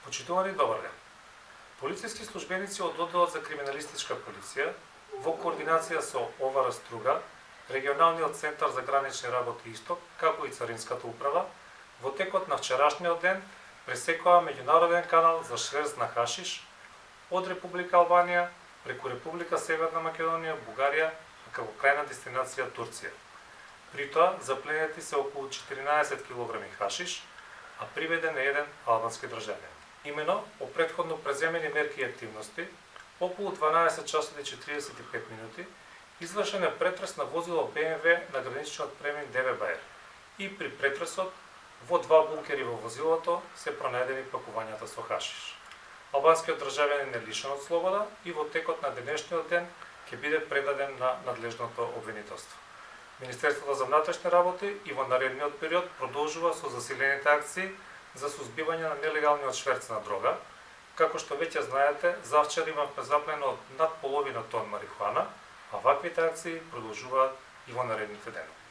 Почитувани, добар ден. Полицијски службеници од Одделот за криминалистичка полиција, во координација со ОВР Струга, Регионалниот центар за гранични работи Исток, како и Царинската управа, во текот на вчерашниот ден пресекоа меѓународен канал за шверц на хашиш од Република Албанија преку Република Северна Македонија, Бугарија, како крајна дестинација Турција. При тоа запленети се околу 14 кг хашиш, а приведен е еден албански државјанин. Имено, по претходно преземени мерки и активности, околу 12 часот и 45 минути, извршен е претрес на возило БМВ на граничниот премин ДВБР и при претресот во два бункери во возилото се пронајдени пакувањата со хашиш. Албанскиот државјанин е лишен од слобода и во текот на денешниот ден ќе биде предаден на надлежното обвинителство. Министерството за внатрешни работи и во наредниот период продолжува со засилените акции за сузбивање на нелегалниот шверц на дрога. Како што веќе знаете, завчера имавме заплено над половина тон марихуана, а ваквите акции продолжуваат и во наредните денови.